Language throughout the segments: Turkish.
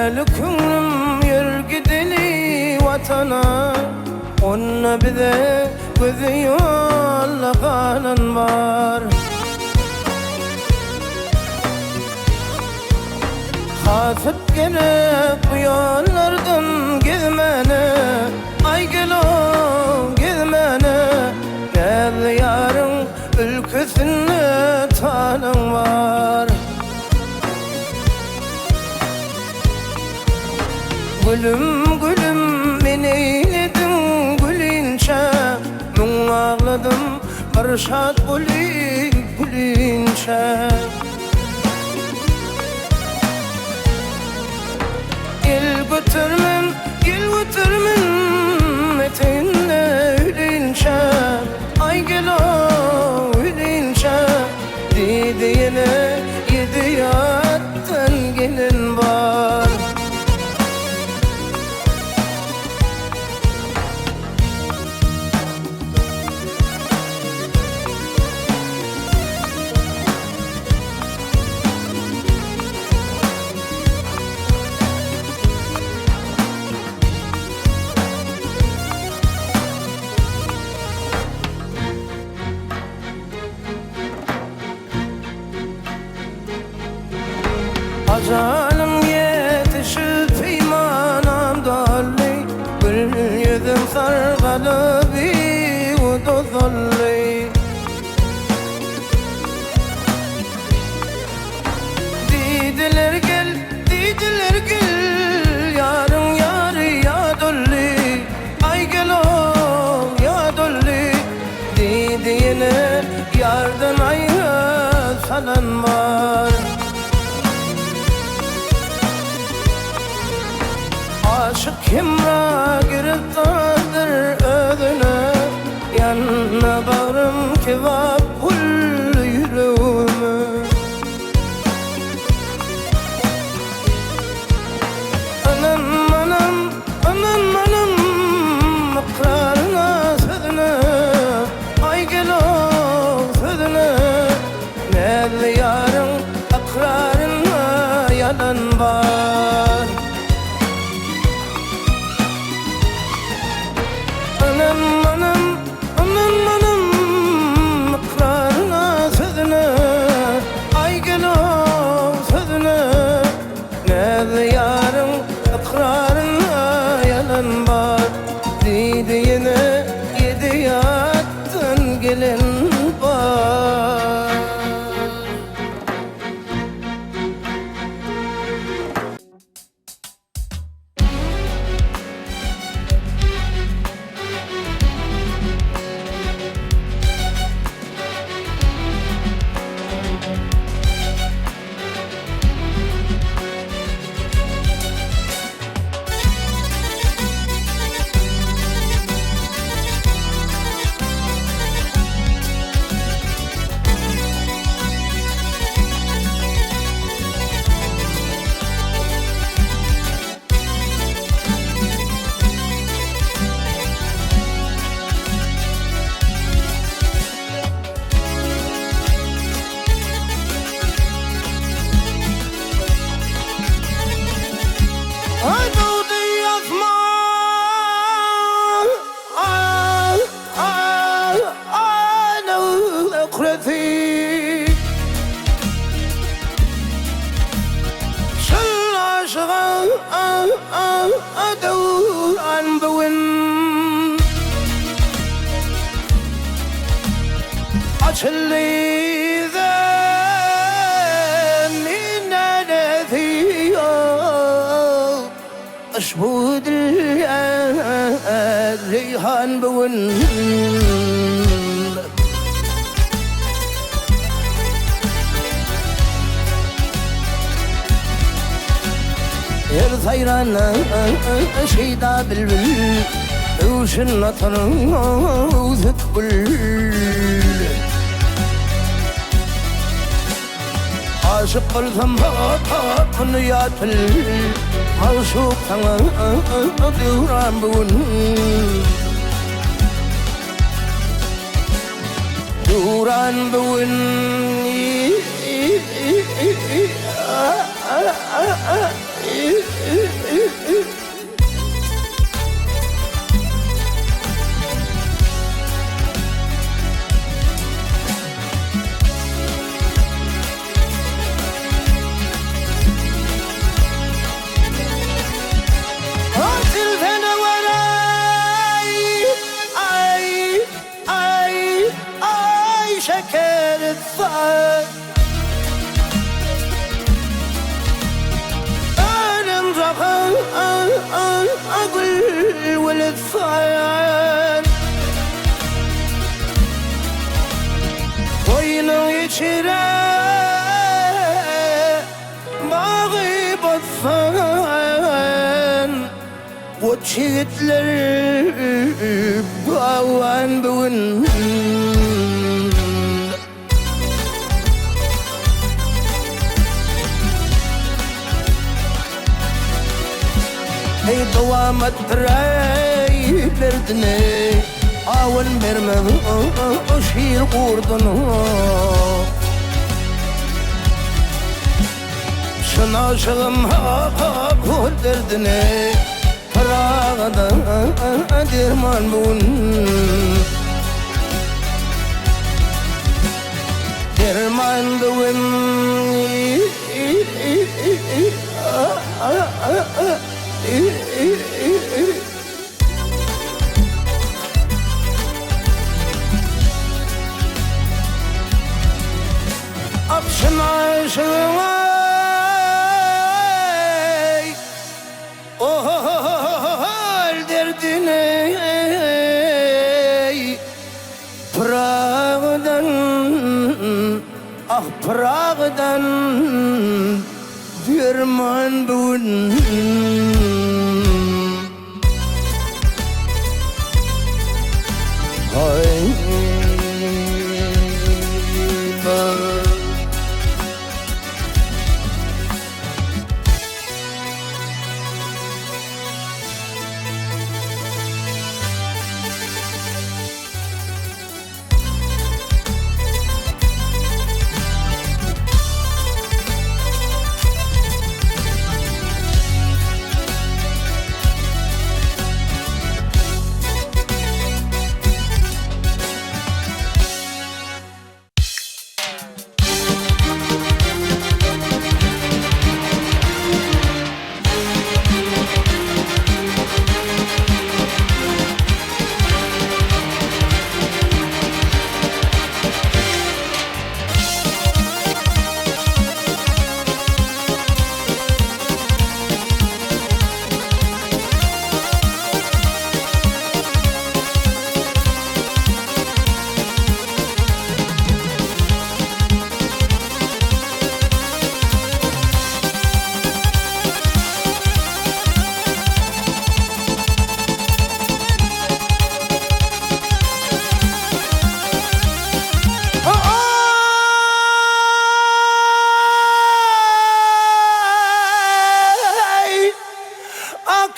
Eli künlüm yer gideli vatana, onna bize gözü yollaganan var. Hasıp gelip bu yollardan gezmene, ay gelo gezmene. Gel yarın ülkesinde tanın var. Gülüm gülüm beni eyledin gülünçe, mun ağladım barışat gülünçe. Gel götürmem eteğinle ülünçe, ay gel o ülünçe. Dediğine yedi yattan gelin var. Acalim yetişip imanam dalli, gül yüzüm sargalı bir uduzalli. Didiler gel, yarın yarı ya dolli, ay gel o ya dolli. Didiyene yardan ayrı salan var. Aşık kimra giriftardır ödüne, yanına bağrım kebap kul yüreğime. Anam anam anam anam ikrarına sözüne, ay gel o sözüne. Nerede yarın ikrarına yalan var. Anam anam anam anam ikrarına sözüne, ay gel o sözüne. Nerede yarın ikrarına yalan var. Dediğine yedi yattan gelin var. أدور عن بوين أشلي ذا من نادي أشهد الريحان بوين الثيران شيدا بالبل وش النطر وذكبل عاشق الثنبات نيات الموشوق دوران بون دوران بون شكر الثار أنا مزخر أقول ولد ثار وين يشرى ما غيب الثار وتشيت للبوان بون اي دوامت راي بردني اول مرمى اشيل قردن شنا شغمها كل دردني فراغدا درمان بون درمان بون أبشن عشواي الدردني براغدن براغدن درمان بون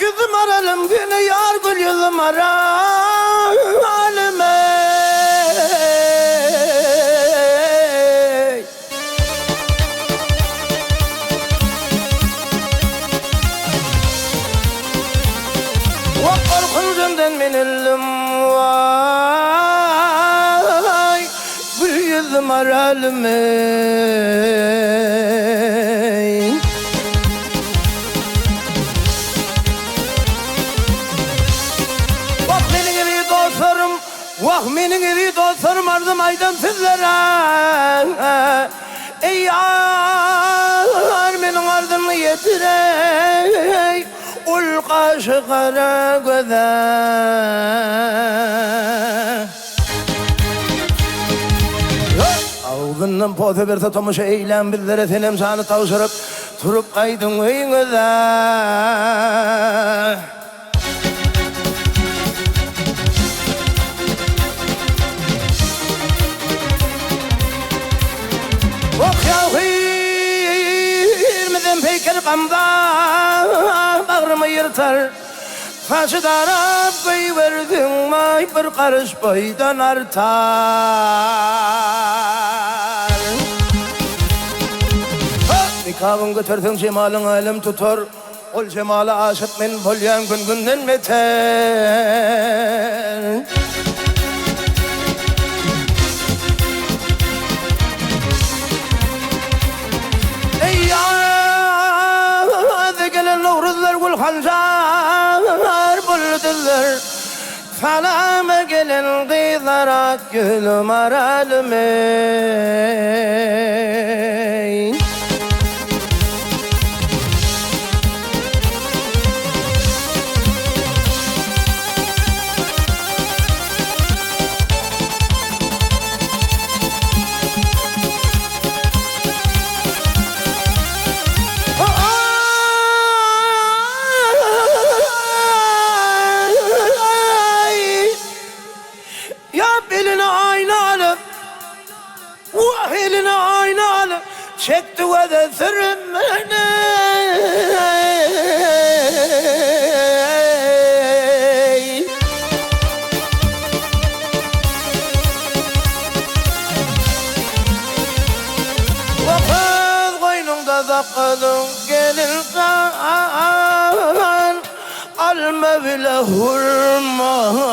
كذب مرلم فينا يار قل يذم عالمي وقر خنزمدا من اللمواي قل يذم عالمي Vahminin iri dostlarım ardım aydan sizlere Ey yar benim ardımı yetirey Ul kaşı kara göze Ağzından pote bir tutamış eylem bizlere senem sanı tavşırıp Turup kaydın öyünüze Qamda bağrımı yırtar Taşı darab koyuverdin may bir karış boydan artar Nikahın götürdün cemalın alem tutar. Ol cemala aşık men bolyan gün günden beter. Ey yâzı gelen uğruzlar gül hancar buldular. Salama gelen kızlara gülüm aralım ey. Eline aynalı çekti ve de sürünmeni. Vakit koynunda sakladın gelin kan alma bile hurmani.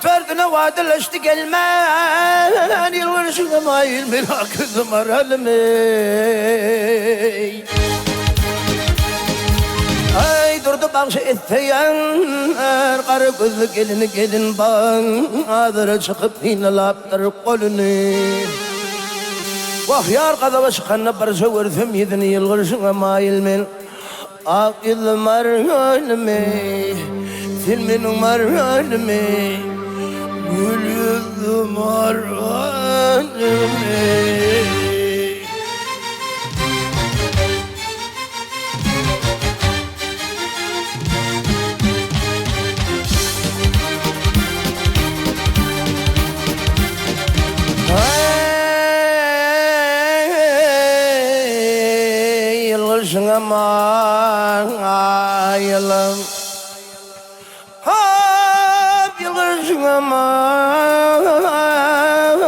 Ferdine vadeleşti gelmen yılvarışına mail merakızım aralım ey. Ay durdu bakşı etteyenler karı gözlü gelin bağırı çıkıp inalaptır kolunu. Vahyar kadava çıkanına barışa vürsüm yedini yılvarışına mail men akılım aralım ey. Filmin aralım ey. Gülüzüm aralım ey. Yılgışına mayalım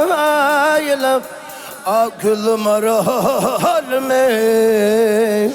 mayalım akılım aralım ey.